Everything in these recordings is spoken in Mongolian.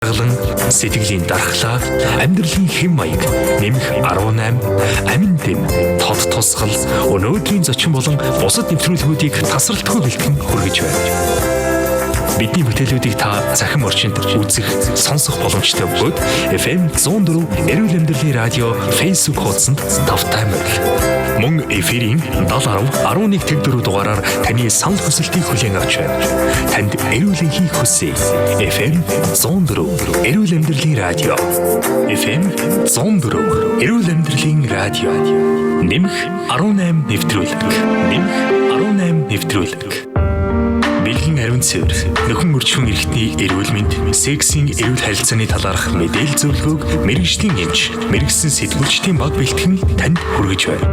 Сэтгэлийн дархлаа, амьдралын хэм маяг, нэмэх 18, амин дэм, тод тусгал, өнөөдрийн зочин болон бусад нэвтрүүлгүүдийг тасралтгүй бэлтгэн хүргэж байна. Бидний бүтээлүүдийг та цахим орчинд үзэх, сонсох боломжтой бөгөөд FM 104 Эрүүл Амьдралын радио Facebook хуудсанд давтаа мөрөл. Мөн эфирийн 70-11-4 дугаараар таны санал хүсэлтийг хүлээн авч байна. Танд эрүүлэнхий хүсье. FM 104 Эрүүл Амьдралын радио. FM 104 Эрүүл Амьдралын радио. Нэмэх 18 нэвтрүүлэг. Нэмэх 18 нэвтрүүлэг. Бэлгийн ариун цэвэр, нөхөн өрчмөн эрхтний эрүүл мэнд, сексийн эрүүл харилцааны талаарх мэдээлэл зөвлөгөөг мэрэгжлийн эмч, мэрэгсэн сэтгүүлчдийн баг бэлтгэн танд хүргэж байна.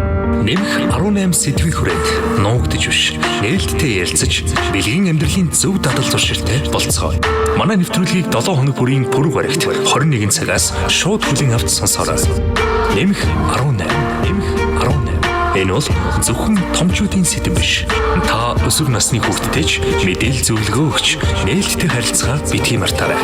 Нэмэх 18 сэдвийн хүрээнд нуугдж биш, нээлттэй ярилцаж, бэлгийн амьдралын зөв дадал зуршилтай болцгоо. Манай нэвтрүүлгийг 7 хоног бүрийн пүрэв барагт 21 цагаас шууд хүлээн авч сонсоорой. Нэмэх 18, нэмэх 18. Энэ бол зөвхөн томчуудын сэдэв биш. Та өсвөр насны хүүхдтэйч мэдээлэл зөвлөгөө өгч нээлттэй харилцаа битгий мартаарай.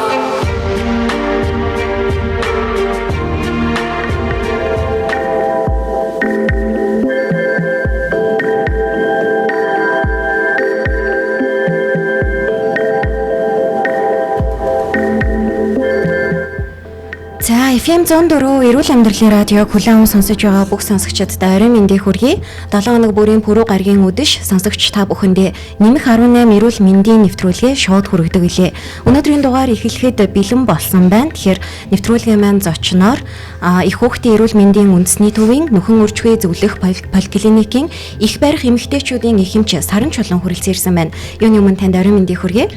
За FM 104 Эрүүл Амьдралын радиог хүлээн сонсож байгаа бүх сонсогчдод орой мэндийг хүргэе. 7 хоног бүрийн пүрэв гарагийн үдэш сонсогч та бүхэндээ нэмэх 18 эрүүл мэндийн нэвтрүүлгээ шууд хүргэдэг билээ. Өнөөдрийн дугаар эхлэхэд бэлэн болсон байна. Тэгэхээр нэвтрүүлгийн маань зочноор их хүүхдийн эрүүл мэндийн үндэсний төвийн нөхөн үржихүй зөвлөх поликлиникийн их барих эмэгтэйчүүдийн эхэмч Саран Чулуун хүрэлцэн ирсэн байна. Юуны өмнө танд орой мэндийг хүргэе.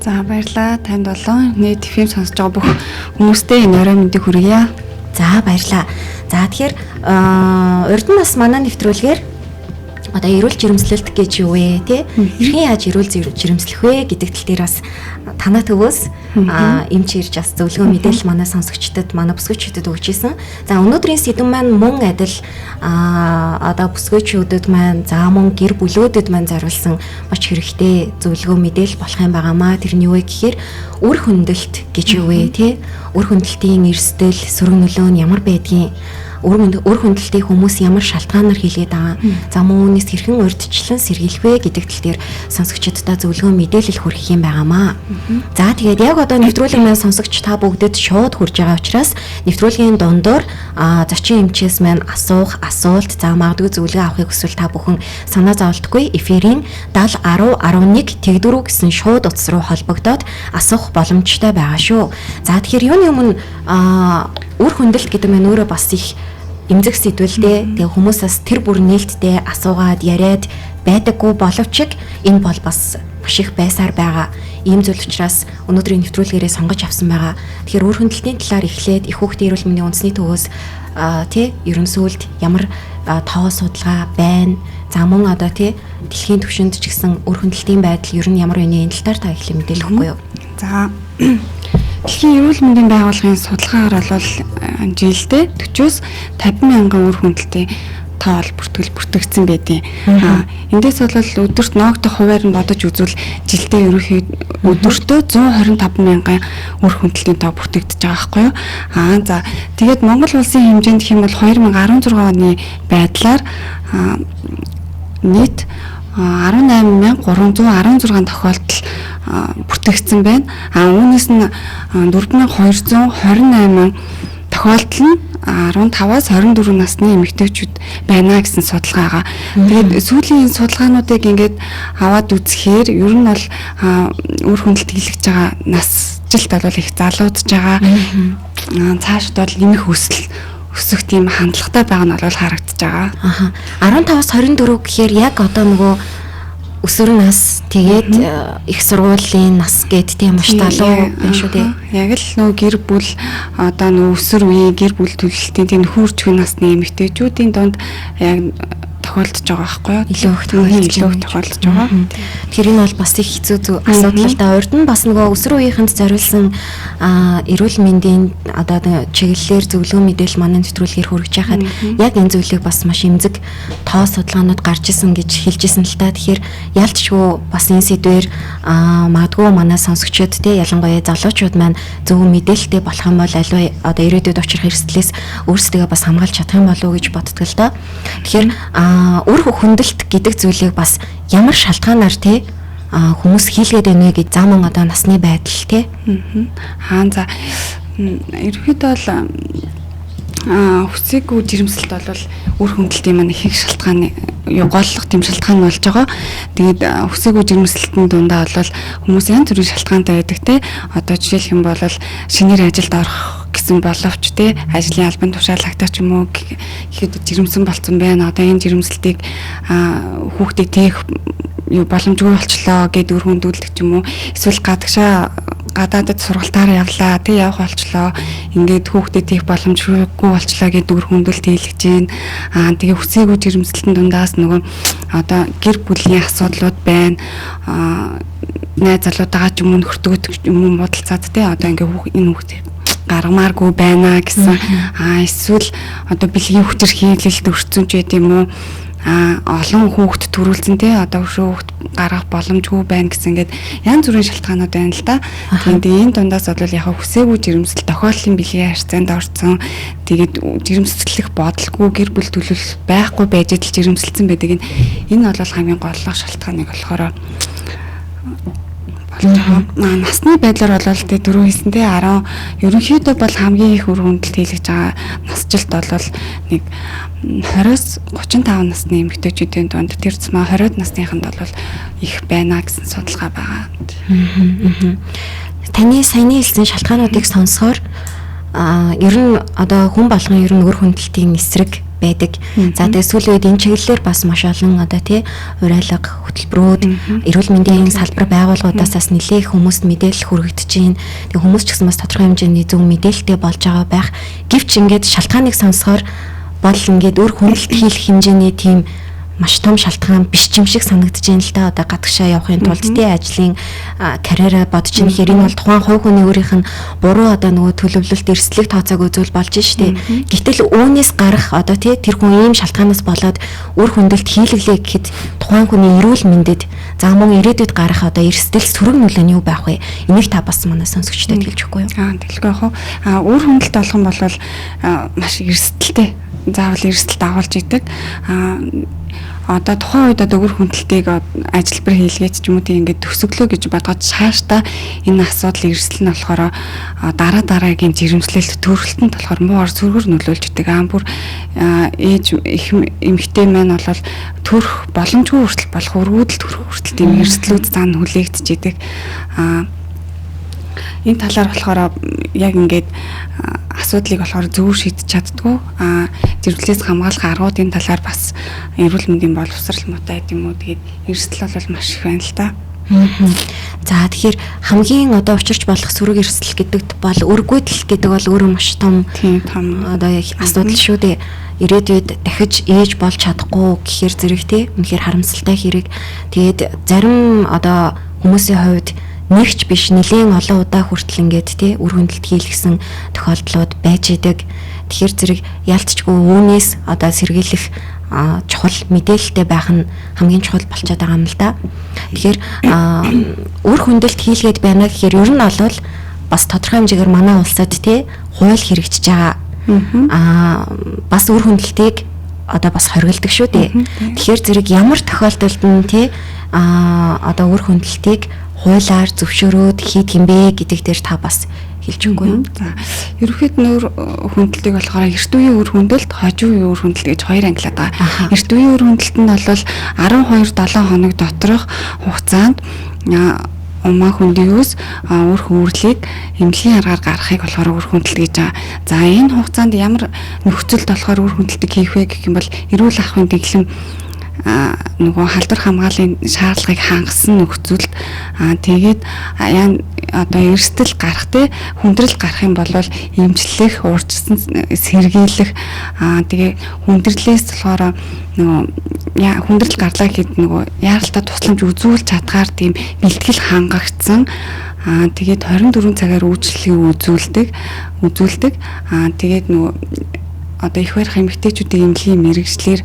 За баярлалаа. Танд болон нийт FM сонсож байгаа бүх хүмүүстээ энэ орой мэндийг хүргье. За баярлалаа. За тэгэхээр урд нь бас манай нэвтрүүлгээр одоо эрүүл жирэмслэлт гэж юу вэ те? Хэрхэн яаж эрүүл жирэмслэх вэ гэдэг тал дээр бас танаа төвөөс эмч ирж бас зөвлөгөө мэдээлэл манай сонсогчдод, манай бүсгүйчүүдэд өгч ирсэн. За өнөөдрийн сэдэв маань мөн адил одоо бүсгүйчүүдэд маань за мөн гэр бүлүүдэд маань зориулсан маш хэрэгтэй зөвлөгөө мэдээлэл болох юм байгаамаа. Тэр нь юу вэ гэхээр үр хөндлөлт гэж юу вэ те? Үр хөндлөлтийн эрсдэл, сөрөг нөлөө нь ямар байдгийг, үр хөндлөлтийг хүмүүс ямар шалтгаанаар хийлгээд байгаа. За мөн үүнээс хэрхэн урьдчилан сэргийлэх вэ гэдэг тал дээр сонсогчдод зөвлөгөө мэдээлэл хүргэх юм байгаамаа. За тэгээд яг одоо нэвтрүүлэг маань сонсогч та бүгдэд шууд хүрж байгаа учраас нэвтрүүлгийн дундуур зочин эмчээс маань асуух асуулт, за магадгүй зөвлөгөө авахыг хүсвэл та бүхэн санаа зовлтгүй эфирийн 70 10 11 тэгдүрүү гэсэн шууд утас руу холбогдоод асуух боломжтой байгаа шүү. За тэгэхээр юуны өмнө үр хөндлөлт гэдэг нь өөрөө бас их эмзэг сэдвэлтэй. Тэгээ хүмүүсээс тэр бүр нээлттэй асуугаад яриад байдаггүй боловч энэ бол бас маш их байсаар байгаа. Ийм зүйл учраас өнөөдрийн нэвтрүүлгээрээ сонгож авсан байгаа. Тэгэхээр үр хөндлөлтийн талаар эхлээд их хүүхдийн эрүүл мэндийн үндэсний төвөөс ерөнхийдөө ямар тоо судалгаа байна. За мөн одоо дэлхийн түвшинд ч гэсэн үр хөндлөлтийн байдал ер нь ямар вэ энэ талаар та эхлээд мэдээлэх үгүй юу? За Дэлхийн эрүүл мэндийн байгууллагын судалгаагаар бол жилдээ 40-с 50 мянган үр хөндлөлтийн тоо бүртгэгдсэн байдیں۔ Эндээс бол өдөрт ноогдох хуваар нь бодож үзвэл жилдээ ерөнхийдөө өдөртөө 125 мянган үр хөндлөлтийн тоо бүртгэгдэж байгаа байхгүй юу? За тэгээд Монгол улсын хэмжээнд гэх юм бол 2016 оны байдлаар нийт 18316 тохиолдол бүртгэгдсэн байна. Үүнээс нь 4228 тохиолдол нь 15-аас 24 насны эмэгтэйчүүд байна гэсэн судалгаа байгаа. Тэгээд сүүлийн судалгаануудыг ингээд аваад үзэхээр ер нь бол үр хөндлөлт хийлгэж байгаа насжилт бол их залуудж байгаа. Цаашд бол нэмэх өсөх тийм хандлагатай байгаа нь бол харагдаж байгаа. 15-аас 24 гэхээр яг одоо нөгөө өсвөр нас тэгээд их сургуулийн нас гэд тийм маш талуу байна шүү дээ. Яг л нөгөө гэр бүл одоо нөгөө өсвөр үеийн гэр бүл төлөлтийн тийм хурж хүн насны эмэгтэйчүүдийн донд яг тохиолдож байгаа байхгүй юу? Илүү их тохиолдож байгаа. Тэгэхээр энэ бол бас их хэцүү асуудал л да. Урд нь бас нөгөө өсвөр үеийнхэнд зориулсан эрүүл мэндийн одоо чиглэлээр зөвлөгөө мэдээлэл манай нэвтрүүлгээр хүргэж байхад яг энэ зүйлийг бас маш эмзэг тоо судалгаанууд гарч исэн гэж хэлжсэн л та. Тэгэхээр ялцчгүй бас энэ сэдвээр магадгүй манай сонсогчид те ялангуяа залуучууд маань зөв мэдээлэлтэй болох юм бол аливаа одоо ирээдүйд учрах эрсдлээс өөрсдөө бас хамгаалж чадах юм болов уу гэж боддог л да. Тэгэхээр үр хөндлөлт гэдэг зүйлийг бас ямар шалтгаанаар те хүмүүс хийлгээд байна гэж замун одоо насны байдал те. За ерөөхдөө бол хүсээгүй жирэмслэлт бол үр хөндлөлтийн маань их шалтгаан голлох тийм шалтгаан болж байгаа. Тэгээд хүсээгүй жирэмслэлтийн дундаа бол хүмүүс янз бүрийн шалтгаантай байдаг те. Одоо жишээлх юм бол шинээр ажилд орох гэсэн боловч те ажлын албан тушаалагдах ч юм уу гэхэд жирэмсэн болцсон байна. Одоо энэ жирэмслэлтийг хүүхдэд тээх боломжгүй болчлоо гэд үр хөндлөлт ч юм уу эсвэл гадаадд сургалтаар явлаа тэг явах болчлоо ингээд хүүхдэд их боломжгүй болчлоо гэд үр хөндлөлт хийлгэж байна. Тэгээ хүсээгүй жирэмслэлтэн дундаас нөгөө одоо гэр бүлийн асуудлууд байна. Найз залуутайгаа ч юм уу нөхөртөө юм уу муудалцаад те одоо ингээд энэ хүүхдээ гаргамааргүй байна гэсэн эсвэл одоо бэлгийн хүчээр хийлэлд өрцөн ч гэдэм юм уу олон хүүхэд төрүүлсэн те одоо хүүхэд гаргах боломжгүй байна гэсэн ингээд янз бүрийн шалтгаанууд байна л да. Тэгээд энэ дундаас бол яг хүсээгүй жирэмсэл тохиоллын бэлгийн харьцаанд орсон. Тэгээд жирэмслэх бодлого гэр бүл төлөвлөлт байхгүй байж идэл жирэмсэлсэн байдаг. Энэ бол хамгийн голлох шалтгааныг болохоор насны байдлаар бол тэ дөрөв хийсэн тэ 10 ерөнхийдөө бол хамгийн их үр хөндлөлт хийлгэж байгаа насжилт бол нэг 20-с 35 насны эмэгтэйчүүдийн дунд тэр цэма 20-д насныханд бол их байна гэсэн судалгаа байгаа. Таны саяны хэлсэн шалтгаануудыг сонсохоор ер нь одоо хүн болгон ер нь үр хөндлөлтийн эсрэг байдаг. За тэгээ сүүлийн үед энэ чиглэлээр бас маш олон одоо тий урайлга хөтөлбөрүүд эрүүл мэндийн салбар байгууллагуудаас бас нэлээх хүмүүст мэдээлэл хүргэгдэж байна. Тэгээ хүмүүс ч гэсэн бас тодорхой хэмжээний зөв мэдээлэлтэй болж байгаа байх. Гэвч ингээд шалтгааныг сонсохоор бол ингээд үр хөндлөлт хийх хэмжээний тийм маш том шалтгаан биш юм шиг санагдаж байна л да. Одоо гадагшаа явахын тулд тий ажлын карьераа бодож ирэхээр энэ бол тухайн хувь хүний өөрийнх нь буруу одоо нөгөө төлөвлөлт эрсдлийг тооцоогүй зүйл болж штэ. Гэтэл үүнээс гарах одоо тий тэр хүн ийм шалтгаанаас болоод үр хөндлөлт хийлгэлээ гэхэд тухайн хүний эрүүл мэндэд за мөн ирээдүйд гарах одоо эрсдэл сөрөг нөлөө нь юу байх вэ? Энийг та бас манай сонсогчдод хэлж өгөхгүй юу? Тэгэлгүй яг үр хөндлөлт болох юм бол маш эрсдэлтэй заавал эрсдэл дагуулж идэг. Одоо тухайн үед одоо үр хөндлөлтийг ажил бэр хийлгээд ч юм уу тийм ингээд төсөглөө гэж бодгоод цаашдаа энэ асуудал эрсдэл нь болохоор дараагийн жирэмслэлт төрөлтөнд болохоор муугаар сүргэр нөлөөлж идэг. Бүр ээж их эмэгтэй маань бол төрөх боломжгүй хүртэл болох өргөдөл төрөх хүртэл тийм эрсдлүүд зан хүлээгдэж идэг. Энэ талаар болохоор яг ингээд асуудлыг болохоор зөв шийдэж чаддгүй. Зэрэглээс хамгаалах аргуудын талаар бас эрүүл мэндийн боловсрал муутай гэдэм үү. Тэгээд эрсдэл бол маш их байна л да. За тэгэхээр хамгийн одоо учирч болох сөрөг эрсдэл гэдэгт бол өргөдөл гэдэг бол өөрөө маш том одоо асуудал шүү дээ. Ирээдүйд дахиж ээж болж чадахгүй гэхээр зэрэг тий. Үнэхээр харамсалтай хэрэг. Тэгээд зарим одоо хүмүүсийн хувьд нэгч биш нэлийн олон удаа хүртэл ингээд тий үр хөндлөлт хийлгсэн тохиолдлууд байж идэг. Тэгэхээр зэрэг ялцчгүй үүнээс одоо сэргийлэх чухал мэдээлэлтэй байх нь хамгийн чухал болчиход байгаа юм л да. Тэгэхээр үр хөндлөлт хийлгээд байна гэхээр ер нь бол бас тодорхой хэмжээгээр манай улсад тий хууль хэрэгжиж байгаа. Бас үр хөндлөлтийг одоо бас хориглодог шүү дээ. Тэгэхээр зэрэг ямар тохиолдолд нь тий одоо үр хөндлөлтийг хуулиар зөвшөөрөөд хийх юм бэ гэдэг дээр та бас хэлж өгөө юм. За ерөнхийд нь үр хөндлөлтийг болохоор эрт үеийн үр хөндлөлт, хожим үеийн үр хөндлөлт гэж хоёр ангилаад байгаа. Эрт үеийн үр хөндлөлт нь бол 12-7 хоног доторх хугацаанд умаа хөндийгөөс үр хөвөрлийг эмнэлгийн аргаар гаргахыг болохоор үр хөндлөлт гэж байгаа. За энэ хугацаанд ямар нөхцөлд болохоор үр хөндлөлтийг хийх вэ гэх юм бол эрүүл ахуйн дэглэм нөгөө халдвар хамгааллын шаардлагыг хангасан нөхцөлд тэгээд одоо эрсдэл гарах те хүндрэл гарах юм бол эмчлэх, урьдчилан сэргийлэх тэгээ хүндрэлээс болохоор нөгөө хүндрэл гарлаа гэхэд нөгөө яаралтай тусламж үзүүлж чадгаар тийм бэлтгэл хангагдсан. Тэгээд 24 цагаар үйлчлэгийг үзүүлдэг. Тэгээд нөгөө одоо их барих эмэгтэйчүүдийн эмнэлгийн мэрэгчлэр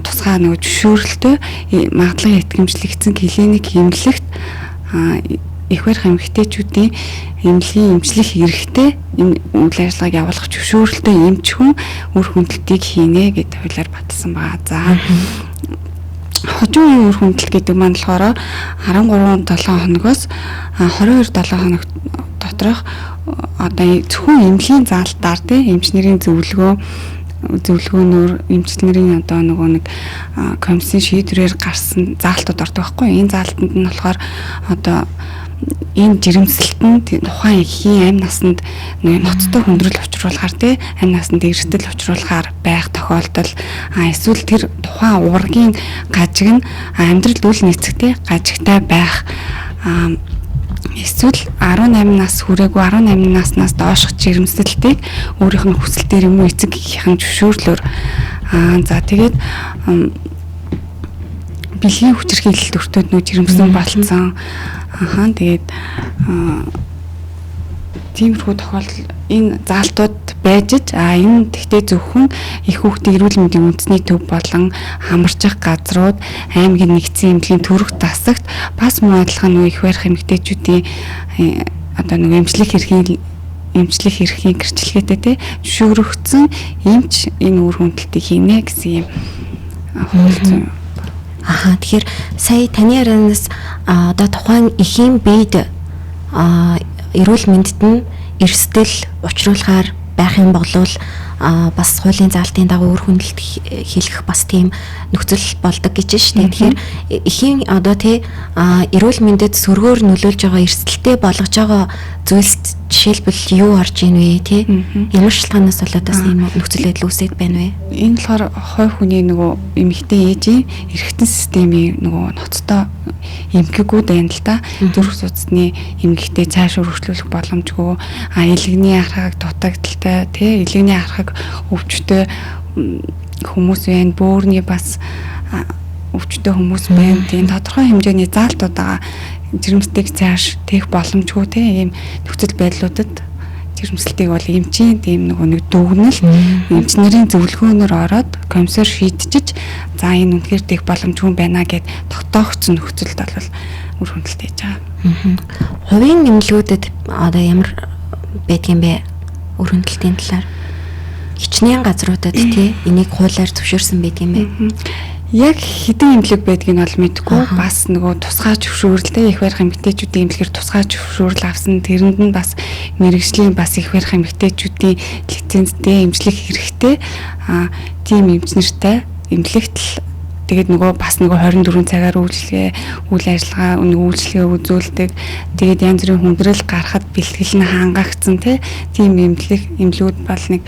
тусгай нөгөө зөвшөөрөлтөй магадлан итгэмжлэгдсэн клиник эмнэлэгт их барих эмэгтэйчүүдийн эмнэлгийн эмчлэх эрхтэй үйл ажиллагааг явуулах зөвшөөрөлтөй эмч хүн үр хөндөлтийг хийнэ гэдэг хуулиар баталсан байгаа. За хожим үеийн үр хөндөлт гэдэг маань болохоор 13-7 хоногоос 22-7 хоног доторх одоо зөвхөн эмнэлгийн заалтаар тийм эмч нарын зөвлөгөөнөөр эмч нарын одоо нөгөө нэг комиссийн шийдвэрээр гарсан заалтууд ордог байхгүй. Энэ заалтанд нь болохоор одоо энэ жирэмслэлтэнд тухайн эхийн амь насанд ноцтой хүндрэл учруулахаар тий амь насанд эрсдэл учруулахаар байх тохиолдол эсвэл тэр тухайн уургийн гажиг нь амьдралд үл нийцэхтэй гажигтай байх эсвэл 18 нас хүрээгүй 18 наснаас доошх жирэмслэлтийг өөрийнх нь хүсэл дээр юм уу эцэг эхийн зөвшөөрлөөр за тэгээд бэлгийн хүчирхийлэлт өртөөд нөө жирэмсэн болцсон тэгээд тиймэрхүү тохиолдол энэ заалтууд байж энэ тэгтээ зөвхөн их хүүхдийн эрүүл мэндийн үндэсний төв болон хамарчих газрууд аймгийн нэгдсэн эмнэлгийн төрөх засагт бас мөн адилхан нөгөө их барих эмэгтэйчүүдийн одоо нөгөө эмчлэх эрхийн гэрчлэгээтэй тий зөвшөөрөгдсөн эмч энэ үр хөндөлтийг хийнэ гэсэн юм хууль. Тэгэхээр сая таны ярианаас одоо тухайн эхийн биед эрүүл мэндэд нь эрсдэл учруулахаар байх юм бол бас хуулийн заалтын дагуу үр хөндөлт хийх бас тийм нөхцөл болдог гэж байна шүү дээ. Тэгэхээр эхийн одоо тий эрүүл мэндэд сөргөөр нөлөөлж байгаа эрсдэлтэй болгож байгаа зүйлс жишээлбэл юу орж ийн вэ тий? Ямар шалтгаанаас болоод бас ийм нөхцөл байдал үүсээд байна вэ? Энэ болохоор хой хүний нөгөө эмэгтэй ээжийн эргэтэн системийн нөгөө ноцтой эмгэгүүд байна л да. Зүрх судасны эмгэгтэй цааш өргөжлүүлэх боломжгүй элэгний архаг дутагдaltaй тий элэгний архаг өвчтөй хүмүүс байна. Бөөрний бас өвчтөй хүмүүс байна. Тийм тодорхой хэмжээний заалтууд байгаа. Жирэмслэлтийг цааш тээх боломжгүй тийм нөхцөл байдлуудад жирэмслэлтийг бол эмчийн тийм нэг дүгнэлт эмч нарын зөвлөгөөнөөр ороод комиссар шийдчихэж за энэ үнэхээр тээх боломжгүй байна гэд тогтоогдсон нөхцөлд бол үр хөндөлт хийж байгаа. Хувийн эмнэлгүүдэд одоо ямар байдгийм бэ үр хөндөлтийн талаар? Хичнээн газруудад тий энийг хуулиар зөвшөөрсөн байдгийм бэ? Яг хэдэн эмнэлэг байдгийг нь бол мэдэхгүй бас нөгөө тусгай зөвшөөрлөлтэй их барих эмэгтэйчүүдийн эмнэлгээр тусгай зөвшөөрөл авсан тэрэнд нь бас мэрэгжлийн бас их барих эмэгтэйчүүдийн лицензтэй эмчлэх хэрэгтэй тийм эмч нартай эмнэлэгт тэгээд нөгөө бас нөгөө 24 цагаар үйл ажиллагаа үйлчлэгээ үзүүлдэг. Тэгээд янз бүрийн хүндрэл гарахад бэлтгэл нь хангагдсан тийм эмнэлгүүд бол нэг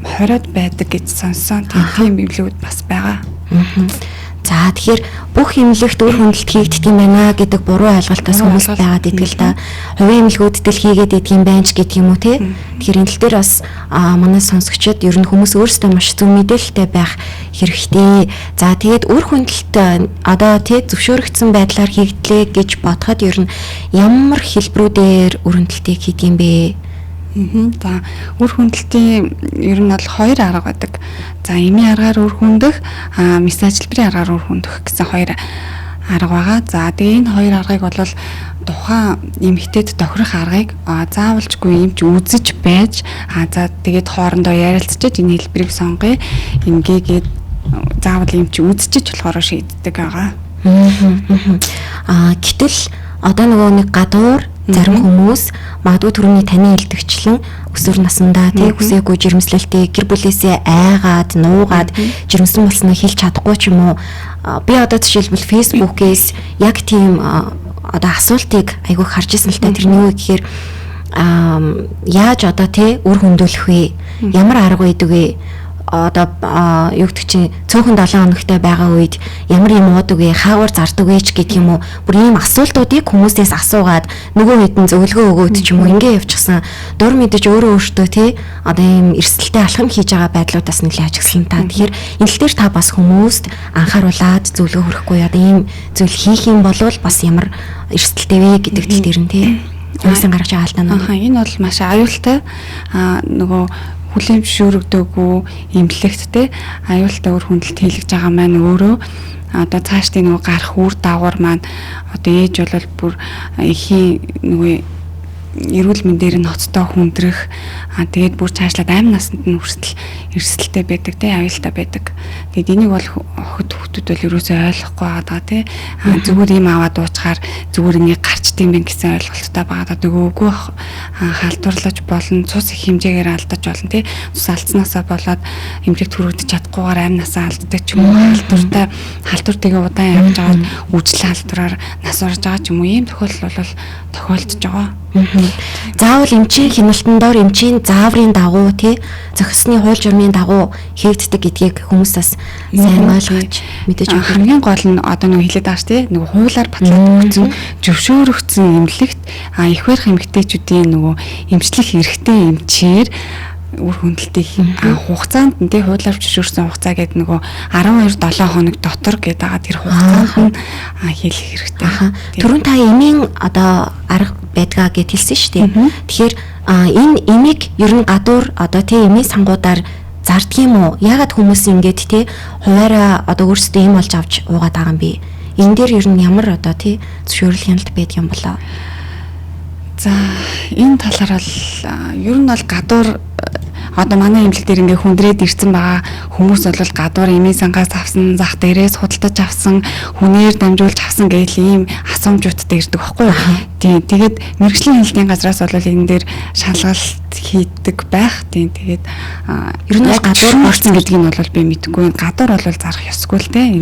20-од байдаг гэж сонссон. Тийм эмнэлгүүд бас байгаа. За тэгэхээр бүх эмнэлэгт үр хөндөлт хийгддэг юм байна гэдэг буруу ойлголтоос хүмүүс байгаад идэг л да. Хувийн эмнэлгүүдэд л хийгээд идэг юм байна ч гэдэг юм уу те. Тэгэхээр энэ тал дээр бас манай сонсогчид ер нь хүмүүс өөрсдөө маш зөв мэдээлэлтэй байх хэрэгтэй. За тэгээд үр хөндөлт одоо те зөвшөөрөгдсөн байдлаар хийгдлээ гэж бодоход ер нь ямар хэлбэрүүдээр үр хөндөлтийг хийдэг юм бэ? За үр хөндөлтийн ер нь бол 2 арга байдаг. За эмийн аргаар үр хөндөх, мэс ажилбарын аргаар үр хөндөх гэсэн 2 арга байгаа. За тэгээ энэ 2 аргыг бол тухайн эмэгтэйд тохирох аргыг заавалжгүй эмч үзэж байж за тэгээд хоорондоо ярилцчихэж энэ хэлбэрийг сонгоё. Ингээд заавал эмч үзчихэж болохоор шийддэг байгаа. Гэтэл одоо нөгөө нэг гадуур зарим хүмүүс магадгүй түрүүний таны хэлдэгчлэн өсвөр насндаа тий хүсээгүй жирэмслэлтийг гэр бүлээсээ айгаад нуугаад жирэмсэн болсноо хэлж чадахгүй ч юм уу би одоо жишээлбэл фэйсбүүкээс яг тийм одоо асуултыг айгүй харж ирсэн л та тэрний юу гэхээр яаж одоо тий үр хөндүүлэх вэ ямар арга байдаг вэ одоо юу гэдэг чинь цөөхөн 7 хоногтой байгаа үед ямар юм уудаг вэ, хаагаар зардаг вэ ч гэдэг юм уу. Бүр ийм асуултуудыг хүмүүсээс асуугаад нөгөө хэд нь зөвлөгөө өгөөд ч юм уу ингэ явчихсан. Дур мэдэж өөрөө тий одоо ийм эрсдэлтэй алхам хийж байгаа байдлуудаас нэлээд ажигласан та. Тэгэхээр энэ л дээр та бас хүмүүст анхааруулад зөвлөгөө хүргэхгүй одоо ийм зүйл хийх юм бол бас ямар эрсдэлтэй вэ гэдэг тал дээр нь тий. Өөрсөн гаргаж байгаа алдаанууд. Энэ бол маш аюултай. Нөгөө хүлээн зөвшөөрөгдөөгүй эмнэлэгт те аюултай үр хүндлэлт хийлгэж байгаа маань өөрөө одоо цаашдын нөгөө гарах үр дагавар маань одоо ээж бол бүр эхийн нөгөө эрүүл мэндээр нь ноцтой хүндрэх тэгээд бүр цаашлаад амь насанд нь хүртэл эрсдэлтэй байдаг те аюултай байдаг. Тэгээд энийг бол хүүхдүүд бол ерөөсөө ойлгохгүй байгаа те зүгээр юм аваад уучгаар зүгээр ингэ гарчдсан байх гэсэн ойлголттой байгаа. Үгүй халдварлаж болно, цус их хэмжээгээр алдаж болно те. Цус алдснаасаа болоод эмнэлэгт хүрэгдэж чадахгүйгээр амь насаа алддаг ч юм уу халдвартайгаа удаан явж байгаа үжил халдвараар нас орж байгаа ч юм уу ийм тохиолдол бол тохиолдож байгаа. Заавал эмчийн хяналтан доор эмчийн зааврын дагуу тий зохисны хууль журмын дагуу хийгддэг гэдгийг хүмүүстээс сайн ойлгож мэдээж өгөх. Хамгийн гол нь одоо нэг хэлээд байгаа ш тий нөгөө хуулиар батлаад өгсөн зөвшөөрөгдсөн эмнэлэгт их барих эмэгтэйчүүдийн нөгөө эмчлэх эрхтэй эмчээр үр хүндлэлтийн хугацаанд нь тий хуулиар зөвшөөрсөн хугацаа гэдэг нөгөө 12-7 хоног дотор гэдэг байгаа тэр хугацаанд нь хийх хэрэгтэй. Түрүүн та эмийн одоо арга байдгаа гэж хэлсэн шүү дээ. Тэгэхээр энэ эмийг ер нь гадуур одоо тий эмийн сангуудаар зардаг юм уу? Яагаад хүмүүс ингэж тий хуваараа одоо өөрсдөө эм олж авч уугаад байгаа юм бэ? Энэ дээр ер нь ямар одоо тий зөвшөөрөл хяналт байдаг юм болоо? За энэ талаар бол ер нь бол гадуур одоо манай эмнэлэг дээр ингээ хүндрээд ирсэн байгаа хүмүүс бол гадуур эмийн сангаас авсан, зах дээрээс худалдаж авсан, хүнээр дамжуулж авсан гэх ийм асуумжуудтай ирдэг байхгүй юу? Тийм. Тэгээд мэрэгжлийн хяналтын газраас бол энэ дээр шалгалт хийдэг байх. Тийм. Тэгээд ер нь гадуур орсон гэдгийг нь бол би мэдэхгүй. Гадуур бол зарах ёсгүй л дээ.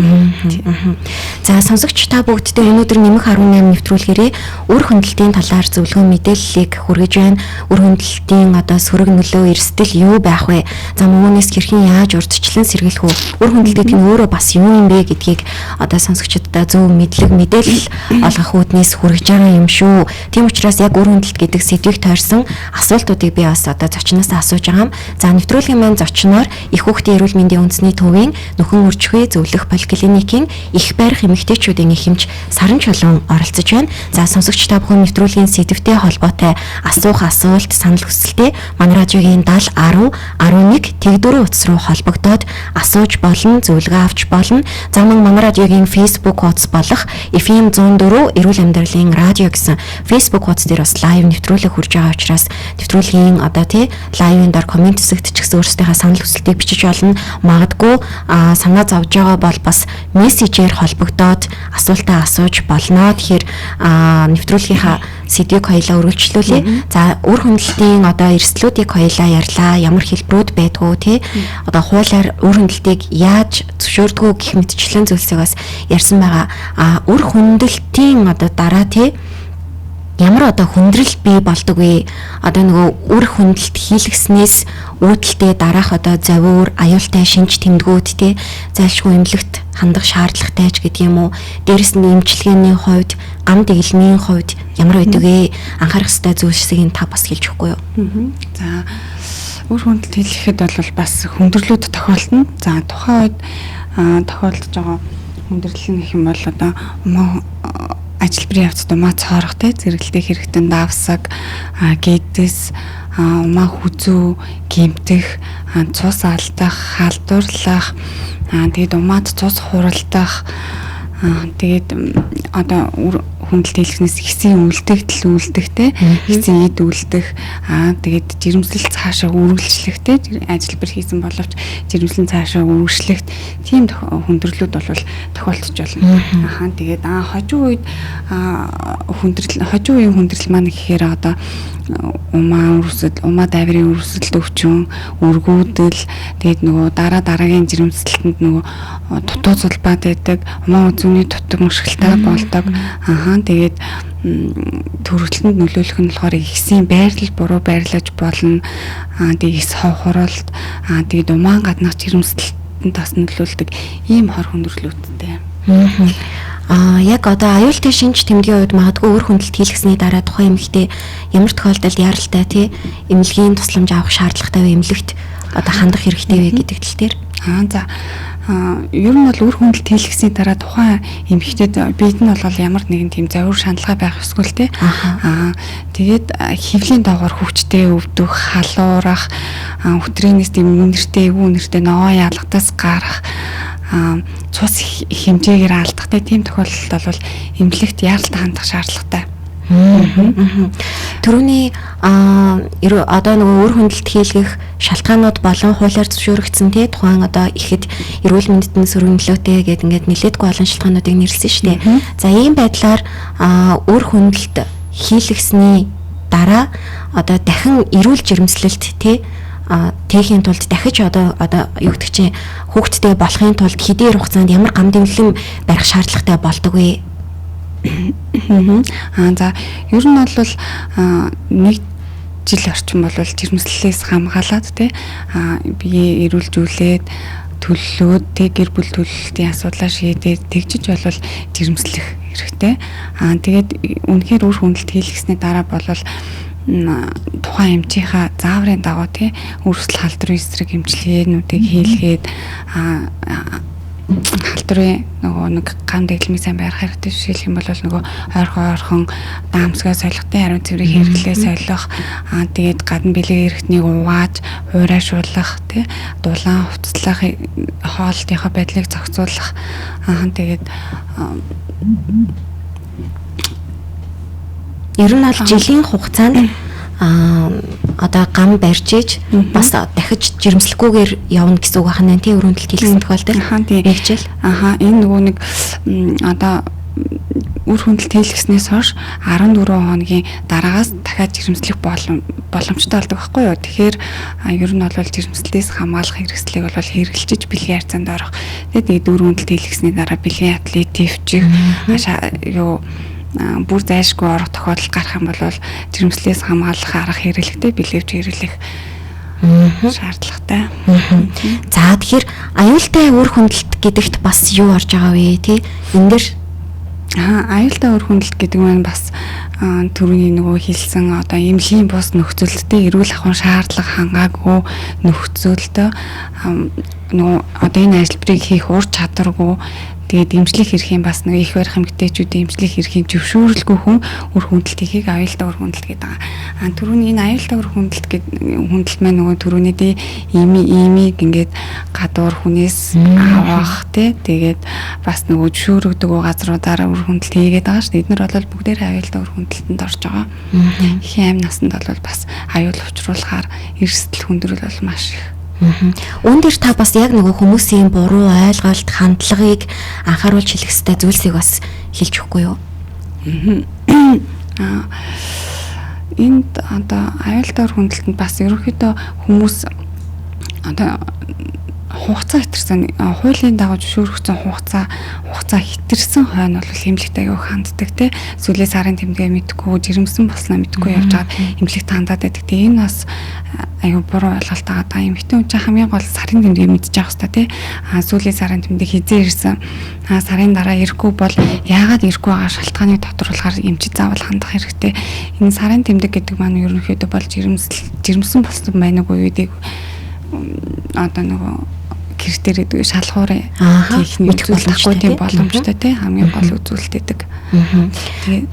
За сонсогч та бүгдтэй өнөөдөр нэмэх 18 нэвтрүүлгээрээ үр хүндлэлтийн талаар зөвлөгөө мэдээллийг хүргэж байна. Үр хүндлэлтийн одоо сөрөг нөлөө эрсдэл юу байх вэ? За мөнөөс хэрхэн яаж урдчлан сэргийлэх вэ? Үр хүндлэлт нь өөрөө бас юу юм бэ гэдгийг одоо сонсогчдод зөв мэдлэг мэдээлэл олгох үүднээс хүргэж байгаа юм шүү. Тийм учраас яг үр хүндлэлт гэдэг сэдвийг тойрсон асуултуудыг би бас одоо зочноос асууж байгаа юм. За нэвтрүүлгийн маань зочноор их хүүхдийн эрүүл мэндийн үндэсний төвийн нөхөн үржихүй зөвлөх поликлиникийн их байрах эмэгтэйчүүдийн эхэмж Саран Чулуун оролцож байна. За сонсогч та бүхэн нэвтрүүлгийн сэдвтэй холбоотой асуух асуулт санал хүсэлтээ манай радиогийн 70 10 11 тэгдүрэн утас руу холбогдоод асууж болно, зөвлөгөө авч болно. За манай радиогийн Facebook хуудас болох FM 104 эрүүл амьдралын радио гэсэн Facebook хуудас дээр бас лайв нэвтрүүлэг хүрж байгаа учраас нэвтрүүлгийн одоо тий лайвын дор коммент хэсэгт ч гэсэн өөрсдийнхээ санал хүсэлтийг бичиж болно. Магадгүй санаа зовж байгаа бол бас мессежээр холбогдоод асуултаа асууж болно. Тэгэхээр нэвтрүүлгийнхаа сэдвийг хоёлаа үргэлжлүүлье. За үр хүндлэлтийн одоо эрсдлүүдийг хоёлаа ярьлаа. Ямар хэлбэрүүд байдгүй тий одоо хуулиар үр хүндлэлтийг яаж зөвшөөрдгөө гэх мэтчлэн зүйлсийг бас ярьсан байгаа. Үр хүндлэлтийн одоо дараа тий ямар одоо хүндрэл бий болдог вэ? Одоо нөгөө үр хүндлэлт хийлгэснээс үүдэлтэй дараах одоо завиур, аюултай шинж тэмдгүүд те зайлшгүй эмнэлэгт хандах шаардлагатай ч гэдэг юм уу? Дээрэс нь эмчилгээний хувьд, гам дэглэмийн хувьд ямар байдаг вэ? Анхаарах ёстой зүйлсийг та бас хэлж өгөхгүй юу? За үр хүндлэлт хийлгэхэд бол бас хүндрэлүүд тохиолдно. За тухайн үед тохиолдож байгаа хүндрэл нь гэх юм бол одоо ажилбарын явцад умаа цоорох те зэрэгэлдээ хэрэгтэн давсаг гэдэс умаа хүзүү гэмтэх цус алдах халдварлах тэгээд умаад цус хуралдах тэгээд одоо хүндлэлт хийлгэснээс хэсгийн үлдэгдэл үлдэх те хэсгийн эд үлдэх тэгээд жирэмслэл цаашаа үргэлжлэх те ажилбар хийсэн боловч жирэмслэн цаашаа үргэлжлэх тийм хүндрэлүүд бол тохиолдож байна. Тэгээд хожуу үед хожуу үеийн хүндрэл маань гэхээр одоо умаа үрсэл, умаа дайврын үрсэлд өвчин, өргүүдэл тэгээд нөгөө дараагийн жирэмслэлтэнд нөгөө дутуу зулбаад байдаг, умаа үзүүний дутаг мөшгөлтэй болдог. Тэгээд төрөлхтөнд нөлөөлөх нь болохоор ихсийн байрлал буруу байрлаж болно. Тэгээд сав хуралд тэгээд умаан гаднах жирэмслэлтэнд бас нөлөөлдөг ийм хор хүндрэлүүдтэй. Яг одоо аюултай шинж тэмдгийн үед магадгүй үр хүндлэлт хийлгэсний дараа тухайн эмэгтэй ямар тохиолдолд яаралтай тий эмнэлгийн тусламж авах шаардлагатай вэ, эмнэлэгт одоо хандах хэрэгтэй вэ гэдэг тал дээр. Ер нь бол үр хүндлэлт хийлгэсний дараа тухайн эмэгтэйд биед нь бол ямар нэгэн тийм зовир шаналгаа байх ёсгүй л тий. Тэгээд хөвлийн доогоор хүчтэй өвдөх, халуурах, өтрийнээс тийм үнэртэй, эвгүй үнэртэй ногоо яалгатаас гарах, цус хэмжээгээр алдахтай тийм тохиолдолд бол эмнэлэгт яаралтай хандах шаардлагатай. Төрөний одоо нөгөө үр хүндлэлт хийлгэх шалтгаанууд болон хуулиар зөвшөөрөгдсөн тий тухайн одоо ихэд эрүүл мэндэд сөргөнлөөтэй гэдэг ингээд нэлээдгүй олон шалтгаануудыг нэрлсэн шүү дээ. За ийм байдлаар үр хүндлэлт хийлгэсний дараа одоо дахин эрүүл жирэмслэлт тий тэхийн тулд дахиж одоо юу гэдэг чинь хүүхдтэй болохын тулд хэдийн хугацаанд ямар гам дэмлэн барих шаардлагатай болдог вэ? За ер нь бол 1 жил орчим бол жирэмслэлээс хамгаалаад тий бие эрүүлжүүлээд төлөлөөд тий гэр бүл төлөлтийн асуудлаа шийдээд тэгжиж бол жирэмслэх хэрэгтэй. Тэгээд үнэхээр үр хүндлэлт хийлгэсний дараа бол тухайн эмчийнхаа зааврын дагуу тий өрсөл халдварын эсрэг эмчилгээнүүдийг хийлгээд халдварын нөгөө нэг гам дэглэмийг сайн байрах хэрэгтэй. Жишээлх юм бол нөгөө ойрхон даамсгаа солихтой хариу цэврийг хэрэглээ солих, тэгээд гадна бэлэг эрхтнийг угааж, уурайшуулах, тий дулаан хувцлах, хоолтынхаа байдлыг зохицуулах, тэгээд ер нь бол жилийн хугацаанд одоо гам барьж иж бас дахиж жирэмслэхгүйгээр явна гэсэн үг байна тий үр хүндлэлт хийлгэсэн тохиолдолд. Ягчил. Энэ нөгөө нэг одоо үр хүндлэлт хийлгэснээс хойш 14 хоногийн дараагаас дахиад жирэмслэх боломжтой болдог байхгүй юу. Тэгэхээр ер нь бол жирэмслэлээс хамгаалах хэрэгслийг бол хэрэгжилж бэлгийн харьцаанд орох. Тэгээд үр хүндлэлт хийлгэсний дараа бэлгийн атлет төвчих бүр зайлшгүй орох тохиолдол гарах юм бол жирэмслээс хамгаалах арга хэрэглэхтэй бэлэвч хэрэглэх шаардлагатай. За тэгэхээр аюултай үр хүндлэлт гэдэгт бас юу орж байгаа вэ тий? Энэ дэр аюултай үр хүндлэлт гэдэг нь бас түрүүний нөгөө хэлсэн одоо эмнэлгийн бус нөхцөлдөө эрүүл ахуйн шаардлага хангаагүй нөхцөлдөө нөгөө одоо энэ ажлбарыг хийх ур чадваргүй тэгээд эмчлэх эрхийн бас нэг их барих эмэгтэйчүүдийн эмчлэх эрхийн зөвшөөрлгүй хүн үр хүндлэлтийг аюултай үр хүндлэлт гэдэг. Түрүүний энэ аюултай үр хүндлэлт маань нөгөө түрүүнийдээ имийг ингээд гадуур хүнээс авах тэгээд бас нөгөө зөвшөөрөгдөг газруудаараа үр хүндлэлт хийгээд байгаа шүү дээ. Эднэр бол бүгдээрээ аюултай үр хүндлэлтэнд орж байгаа. Хэм насанд бол бас аюул учруулахаар эрсдэл хүндрэл бол маш их. Үүн дээр та бас яг нөгөө хүмүүсийн буруу ойлголт, хандлагыг анхааруулж хэлэх ёстой зүйлсийг бас хэлж өгөхгүй юу? Энд одоо аюултай үр хүндлэлтэнд бас ерөнхийдөө хүмүүс одоо хугацаа хэтэрсэн хуулийн дагуу зөвшөөрөгдсөн хугацаа хэтэрсэн хойно бол эмнэлэгт аягүй ханддаг тий сүүлийн сарын тэмдэглээ мэдгүй жирэмсэн болсноо мэдгүй явж байгаа эмнэлэгт хандаад байдаг. Тэгээ энэ бас аягүй буруу ойлголт байгаа. Эмэгтэй хүн чинь хамгийн гол сарын тэмдэглээ мэдчих хэвээр тий сүүлийн сарын тэмдэг хизээ ирсэн сарын дараа ирэхгүй бол яагаад ирэхгүй байгаа шалтгааныг тодруулахаар эмчид заавал хандах хэрэгтэй. Энэ сарын тэмдэг гэдэг маань ерөнхийдөө бол жирэмсэн болсон байна уу гэдэг одоо нөгөө гэртэр гэдэг шалгуурын техник үзүүлэхгүй тийм боломжтой тийм хамгийн гол үзүүлэлтэйдэг. Тэгээд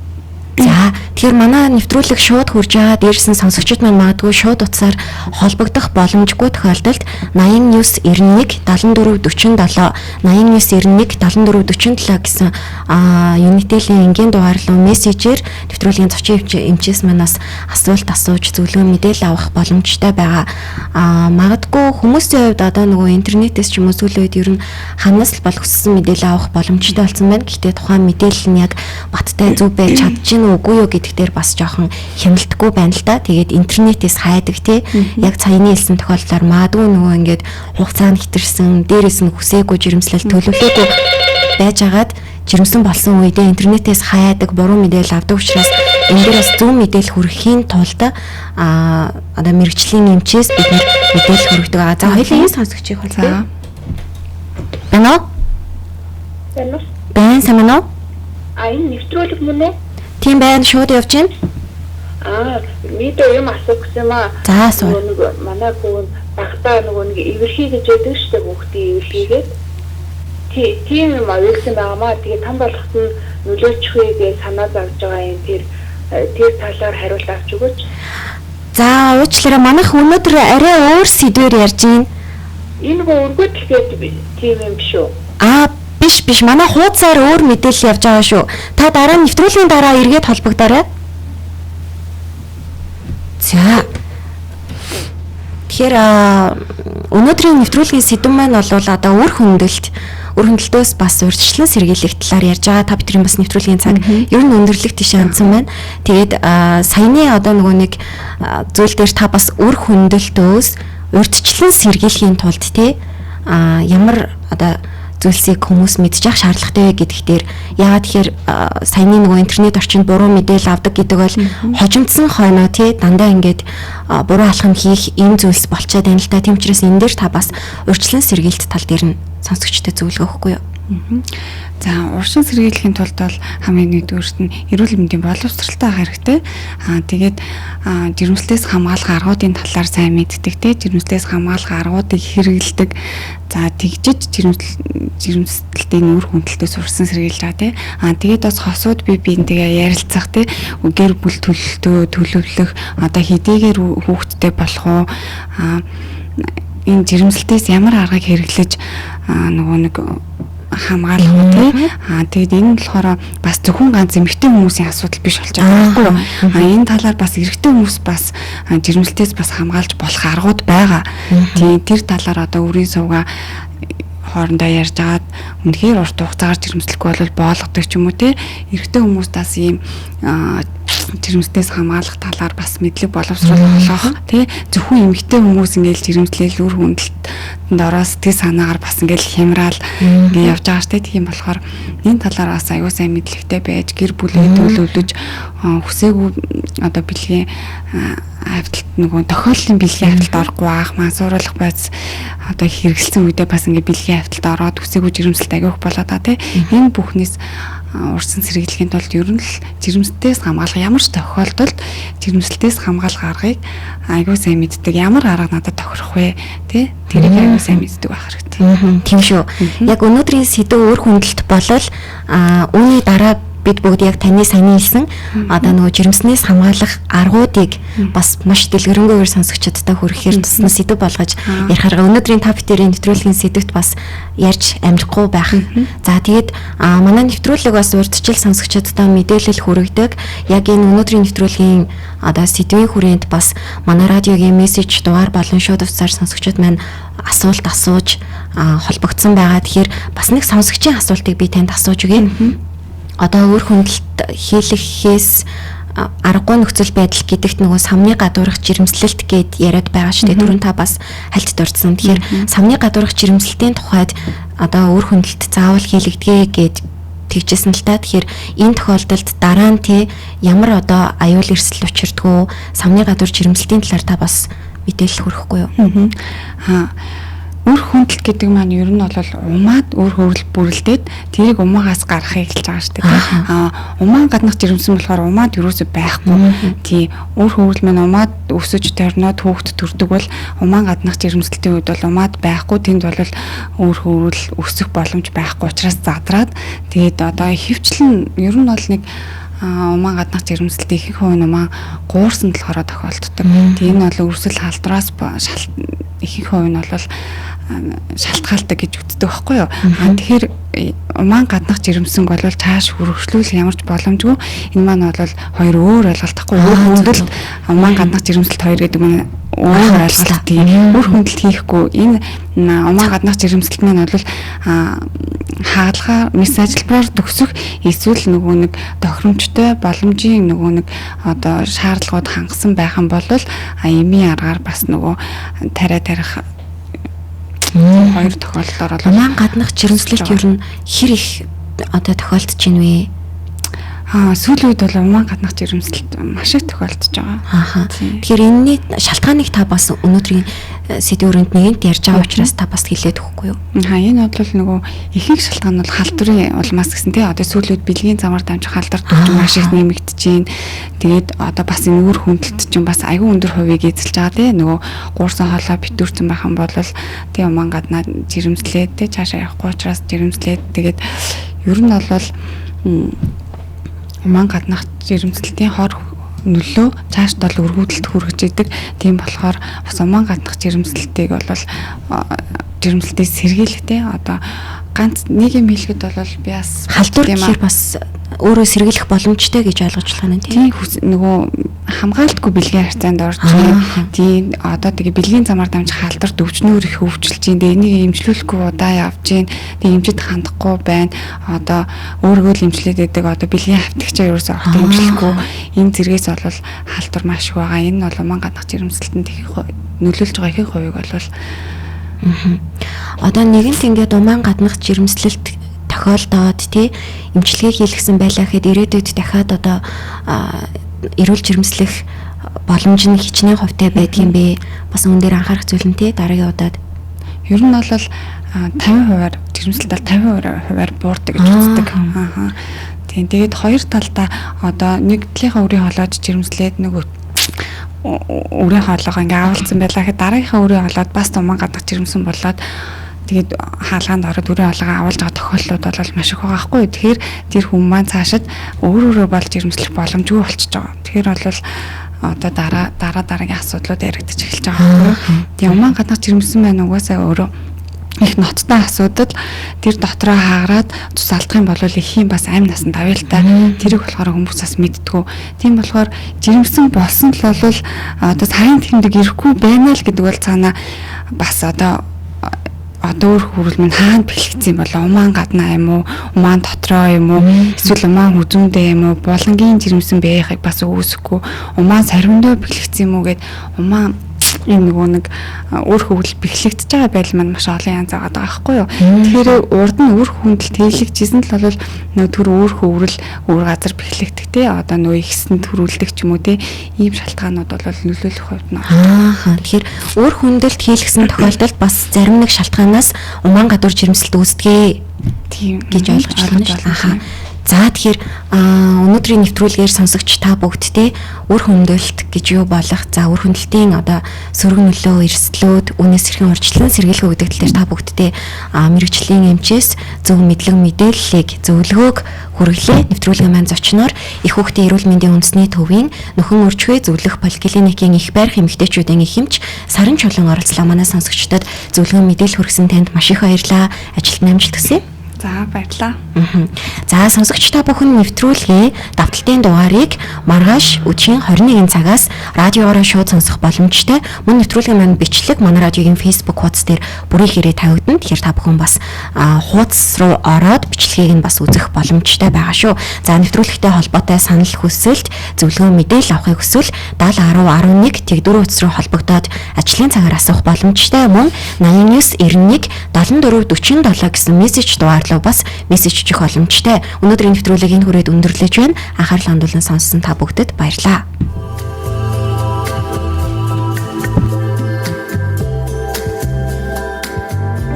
за тэгэхээр манай нэвтрүүлэг шууд хурж байгаа дээрсэн сонсогчид маань магадгүй шууд утсаар холбогдох боломжгүй тохиолдолд 89 91 74 47 89 91 74 47 гэсэн Unitel-ийн энгийн дугаар руу мессежээр нэвтрүүлгийн зочин эмчээс манаас асуулт асууж зөвлөгөө мэдээлэл авах боломжтой байгаа. Магадгүй хүмүүсийн хувьд одоо нөгөө интернетээс ч юм уу сүүлийн үед ер нь ханаас л бол хүссэн мэдээлэл авах боломжтой болсон байна. Гэхдээ тухайн мэдээлэл нь яг баттай зөв байж чадчих үгүй юу гэдэг дээр бас жоохон хяналтгүй байна л да. Тэгээд интернетээс хайдаг тий. Яг цааны хэлсэн тохиолдолд магадгүй нөгөө ингээд хугацаа нь хэтэрсэн, дээрээс нь хүсээгүй жирэмслэл төлөвлөөгүй байжгаад жирэмсэн болсон үедээ интернетээс хаяадаг буруу мэдээлэл авдаг учраас энэ дээр бас зөв мэдээлэл хүргэхийн тулд одоо мэрэгжлийн эмчээс бид мэдээлэл хүргэдэг. За хоёулаа энэ сонсогчийг холбоо. Байна уу? Байна сайн уу? Энэ нэвтрүүлэг мөн үү? Тийм байна, шууд явж байна. Мэдээ юм асуух гэсэн юм аа. За асуу. Манай хүүн багтаа нэг эвэрхий гэж яддаг шүү дээ, хүүхдийн эвэрхийгээд. Тийм юм авсан байгаамаа. Тэгээ там болохт нь нөлөөлчих вэ гэж санаа зовж байгаа юм. Тэр талаар хариулт авч өгөөч. За уучлаарай, манайх өнөөдөр арай өөр сэдвээр ярьж байна. Энэ өргөдөлгээд тийм юм биш үү? Биш. Манай хуудасаар өөр мэдээлэл явж байгаа шүү. Та дараа нэвтрүүлгийн дараа эргээд холбогдорой. За. Тэгэхээр өнөөдрийн нэвтрүүлгийн сэдэв маань бол одоо үр хөндлөлтөөс бас урьдчилан сэргийлэх талаар ярьж байгаа. Та бидний бас нэвтрүүлгийн цаг ер нь өндөрлөх тийш хандсан байна. Тэгээд саяны одоо нөгөө нэг зүйл дээр та бас үр хөндлөлтөөс урьдчилан сэргийлэхийн тулд ямар одоо зүйлсийг хүмүүс мэдчих шаардлагатай вэ гэдэгт дээр яагаад тэгэхээр саяны нөгөө интернет орчинд буруу мэдээлэл авдаг гэдэг бол хожимдсан хойноо дандаа ингээд буруу алхам хийх ийм зүйлс болчиход байна л да. Тийм учраас энэ дээр та бас урьдчилан сэргийлт тал дээр нь сонсогчтой зөвлөгөө өгөхгүй юу? За уршин сэргийлэхийн тулд бол хамгийн нэгдүгээрт нь эрүүл мэндийн боловсралтай байх хэрэгтэй. Тэгээд жирэмслээс хамгаалах аргуудын талаар сайн мэддэг те жирэмслээс хамгаалах аргуудыг хэрэгэлдэг. За тэгжиж жирэмслэлтийн үр хөндлөлтөөс уршин сэргийлж байгаа те. Тэгээд бас хосууд бие биентэйгээ ярилцах те гэр бүл төлөвлөх одоо хэдийгээр хүүхэдтэй болох уу энэ жирэмслэлтээс ямар аргыг хэрэглэж нөгөө нэг хамгаалах уу тий. Тэгээд энэ нь болохоор бас зөвхөн ганц эмэгтэй хүмүүсийн асуудал биш болж байгаа байхгүй юу? Энэ талаар бас эрэгтэй хүмүүс бас жирэмслэлтээс бас хамгаалж болох аргууд байгаа. Тийм тэр талаар одоо үрийн сувга хоорондоо ярьж агаад үнэхээр урт хугацаагаар жирэмслэхгүй бол боолгодог ч юм уу тий. Эрэгтэй хүмүүс бас ийм жирэмслэлтээс хамгаалах талаар бас мэдлэг боловсрол олгох тий. Зөвхөн эмэгтэй хүмүүс ингээл жирэмслэл үр хөндлөлтөнд ороо сэтгэл санаагаар бас ингээл хямраал ингээ явж байгаа штэ. Тийм болохоор энэ талаар бас аюу сайн мэдлэгтэй байж гэр бүлээ төлөвлөж хүсээгүй одоо бэлгийн хавталт нөгөө тохиоллын бэлгийн хавталт орохгүй байх мансууруулах байц одоо хэрэгэлсэн үедээ бас ингээ бэлгийн хавталт ороод хүсээгүй жирэмслэлт агиух болоод байгаа тий. Энэ бүхнээс урьдчилан сэргийлэхийн тулд ер нь л жирэмслэлтээс хамгаалах ямар ч тохиолдолд жирэмслэлтээс хамгаалах аргыг аюу сайн мэддэг. Ямар арга надад тохирох вэ? Тэ? Тэрийг аюу сайн мэддэг байх хэрэгтэй. Тийм шүү. Яг өнөөдрийн сэдв үр хөндлөлт болол үүний дараа бид бүгд яг таны саяны хэлсэн одоо нөгөө жирэмснээс хамгаалах аргуудыг бас маш дэлгэрэнгээр сонсогчдод хүрэхээр тусна сэдв болгож ярих арга өнөөдрийн топиктерийн нэвтрүүлгийн сэдвт бас ярьж амжихгүй байх. За тэгээд манай нэвтрүүлэг бас урьдчил сонсогчдод мэдээлэл хүргэдэг. Яг энэ өнөөдрийн нэвтрүүлгийн одоо сэдвийн хүрээнд бас манай радиогийн мессеж дугаар болон шууд утсаар сонсогчдод маань асуулт асууж холбогдсон байгаа. Тэгэхээр бас нэг сонсогчийн асуултыг би танд асууж өгье. Одоо үр хөндлөлт хийлгэхээс аргагүй нөхцөл байдал гэдэгт нөгөө самны гадуурх жирэмслэлт гэд яриад байгаа шүү дээ. Түрүүн та бас хальт дурдсан. Тэгэхээр самны гадуурх жирэмслэлтийн тухайд одоо үр хөндлөлт заавал хийлэгдэгэ гэд тэгжсэн л та. Тэгэхээр энэ тохиолдолд дараа нь ямар одоо аюул эрсдэл учирдгүү самны гадуур жирэмслэлтийн талаар та бас мэдээлэл хүргэхгүй юу? Үр хөндлөлт гэдэг маань ер нь бол умаад үр хөврөл бүрэлдээд тэрийг умаагаас гаргахыг хэлж байгаа шүү дээ. Умаа гаднах жирэмсэн болохоор умаад юусоо байхгүй. Тийм үр хөврөл маань умаад өсөж торноод хүүхэд төрдөг бол умаа гаднах жирэмслэлтийн үед бол умаад байхгүй. Тэнд бол үр хөврөл өсөх боломж байхгүй учраас задраад тэгээд одоо хөвчлэн ер нь бол нэг умаа гаднах жирэмслэлт ихэнх хувь нь умаа гуурсан болохоор тохиолддог. Тийм энэ бол өрсөл халдвараас ихэнх хувь нь бол шалтгаалдаг гэж үздэг байхгүй юу. Тэгэхээр умаа гаднах жирэмсэн бол цааш хөрвүүлэх ямар ч боломжгүй. Энэ маань бол хоёр өөр ойлголтхгүй. Үр хөндлөлт умаа гаднах жирэмслэлт хоёр гэдэг нь өөр ойлголт. Үр хөндлөлт хийхгүй энэ умаа гаднах жирэмслэлт маань бол хаалгаа мис ажилбаар төгсөх эсвэл нөгөө нэг тохиромжтой боломжийн нөгөө нэг одоо шаардлагууд хангасан байх юм бол эмийн аргаар бас нөгөө тариа тарих хоёр тохиолдолд умаа гаднах жирэмслэлт ер нь хэр их одоо тохиолдож байна вэ? Сүүлийн үед бол умаан гаднах жирэмслэлт маш их тохиолдож байгаа. Тэгэхээр энэний шалтгааныг та бас өнөөдрийн сэдвүүрэнд нэгэнт ярьж байгаа учраас та бас хэлээд өгөхгүй юу? Энэ бол нөгөө ихэнх шалтгаан бол халдварын улмаас гэсэн тий. Одоо сүүлийн үед бэлгийн замаар дамжих халдвар төвч маш их нэмэгдэж байна. Тэгээд одоо бас энэ үр хөндлөлт чинь бас аюул өндөр хувийг эзэлж байгаа тий. Нөгөө гуурсан хоолой битүүрсэн байх юм бол тий умаан гаднаа жирэмслээд тий цаашаа явахгүй учраас жирэмслээд тэгээд ер нь бол умаан гаднах жирэмслэлтийн хор нөлөө цаашд бол өргөдөлт хүргэж идэг. Тийм болохоор бас умаан гаднах жирэмслэлтийг бол жирэмслэлтийг сэргийлэхтэй одоо ганц нэг юм хэлэхэд бол би бас халдвар гэхээр бас өөрөө сэргийлэх боломжтой гэж ойлгож байна тийм. Нөгөө хамгаалтгүй бэлгийн харьцаанд орж тийм одоо тэгээ бэлгийн замаар дамжих халдвар өвчнөр их өвчлж чинь энийг эмчлүүлэхгүй удаа явж чинь тэгээ эмчэд хандахгүй байна. Одоо өөргөө л эмчлээд байдаг одоо бэлгийн хавтагчаа ерөөсөө огт эмчлэхгүй энэ зэргээс бол халдвар маш их байгаа. Энэ бол умаан гаднах жирэмслэлтэнд их нөлөөлж байгаа ихэнх хувийг бол одоо нэгэнт ингээд умаан гаднах жирэмслэлт тохиолдоод тий эмчилгээ хийлгсэн байлаа гэхэд ирээдүйд дахиад одоо эрүүл жирэмслэх боломж нь хичнээн хувьтай байдгийн бэ? Бас үүн дээр анхаарах зүйл нь тий дараагийн удаад ер нь бол 50%-аар жирэмслэлт 50%-аар буурдаг гэж үздэг. Тийм тэгээд хоёр талдаа одоо нэг талынхаа үрийн хоолойд жирэмслээд нөгөө үрийн хоолойгоо ингээ авалцсан байлаа гэхэд дараагийнхаа үрийн хоолойд бас умаан гаднах жирэмсэн болоод тэгээд хаалгаанд ороод үрийн хоолойгоо авалж байгаа тохиолдлууд бол маш их байгаа хгүй. Тэгэхээр тэр хүмүүс маань цаашид өөрөөрөө болж жирэмслэх боломжгүй болчихж байгаа. Тэгэхээр бол одоо дараагийн асуудлууд яригдчих эхэлж байгаа хгүй. Тэгээд умаан гаднах жирэмсэн байна угаасаа өөрөө их ноцтой асуудал тэр дотроо хаагаад цус алдах юм бол их юм бас амь насанд авъялтай тэрийг болохоор хүмүүс бас мэдтгүү. Тийм болохоор жирэмсэн болсон л бол одоо сайн тэмдэг ирэхгүй байна л гэдэг бол цаана бас одоо өөр хүрэл минь хаана бэлгэсэн бол умаан гаднаа юм уу умаан дотроо юм уу эсвэл умаан хүзүүндээ юм уу булангийн жирэмсэн байхыг бас үүсэхгүй умаан сарвиндөө бэлгэсэн юм уу гэд умаан энэ нөгөө нэг өөр хөвгөл бэхлэгдэж байгаа байдал маань маш олон янз байгаа байхгүй юу. Тэгэхээр урд нь өөр хүндэлт хийлэгжсэн л бол нөгөө төр өөр хөврөл өөр газар бэхлэгдэх те одоо нөгөө ихсэн төрүүлдэг ч юм уу те ийм шалтгаанууд бол нөлөөлөх хувьд нь. Тэгэхээр өөр хүндэлт хийлгсэн тохиолдолд бас зарим нэг шалтгаанаас умаан гадуур жирэмслэлт үүсдэг гэж ойлгож байна шүү дээ. За тэгэхээр өнөөдрийн нэвтрүүлгээр сонсогч та бүгдтэй үр хөндлөлт гэж юу болох за үр хөндлөлтийн одоо сөрөг нөлөө эрсдлүүд үнээс хэрхэн урьдчилан сэргийлэх өгдөг тал дээр та бүгдтэй мэрэгжлийн эмчээс зөв мэдлэг мэдээллийг зөвлөгөөг хүргэлээ. Нэвтрүүлгийн маань зочноор их хүүхдийн эрүүл мэндийн үндэсний төвийн нөхөн өрчхүй зөвлөх поликлиникийн их байрх эмэгтэйчүүдийн их эмч Саран Чулуун оролцлоо манай сонсогчдод зөвлөгөө мэдээлэл хүргэсэн танд маш их баярлалаа. Ажилд амжилт хүсье. За баярлалаа. За сонсогч та бүхэн нэвтрүүлгийн давталтын дугаарыг маргааш өдрийн 21 цагаас радиоороо шууд сонсох боломжтой. Мөн нэвтрүүлгийн маань бичлэг манай радиогийн Facebook хуудас дээр бүрийн хэрэг тавигдана. Тэгэхээр та бүхэн бас хуудас руу ороод бичлэгийг нь бас үзэх боломжтой байгаа шүү. За нэвтрүүлэгтэй холбоотой санал хүсэлт зөвлөгөө мэдээлэл авахыг хүсвэл 70 10 11 тэгдүр утас руу холбогдоод ажлын цагаар асуух боломжтой. Мөн 89 91 74 47 гэсэн мессеж дугаарлал бас мессеж хийх боломжтой. Өнөөдрийн нэвтрүүлгийг энэ хүрээд өндөрлөж байна. Анхаарал хандуулан сонссон та бүгдэд баярлалаа.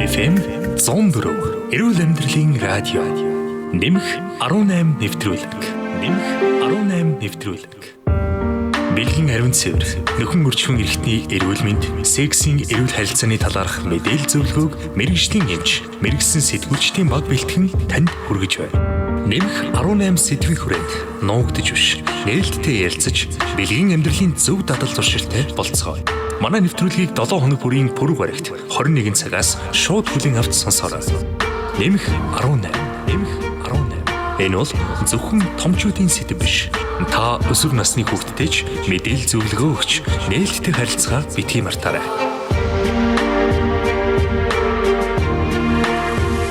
FM 104 эрүүл амьдралын радио. Нэмэх 18 нэвтрүүлэг. Бэлгийн ариун цэвэр, нөхөн өрчхөн эрэгтний эрүүл мэнд, сексийн эрүүл харилцааны талаарх мэдээлэл зөвлөгөөг мэрэгжлийн эмч, мэрэгсэн сэтгүүлчдийн баг бэлтгэн танд хүргэж байна. Нэмэх 18 сэдвийн хүрээнд нуугдж биш, нээлттэй ярилцаж, бэлгийн амьдралын зөв дадал туршилттай болцгоо. Манай нэвтрүүлгийг 7 хоног бүрийн пүрэв барагт 21 цагаас шууд хүлээн авч сонсоорой. Нэмэх 18. Энэ бол зөвхөн томчуудын сэдэв биш. Та өсвөр насны хүүхдтэйч мэдээлэл зөвлөгөө өгч нээлттэй харилцаа битгий мартаарай.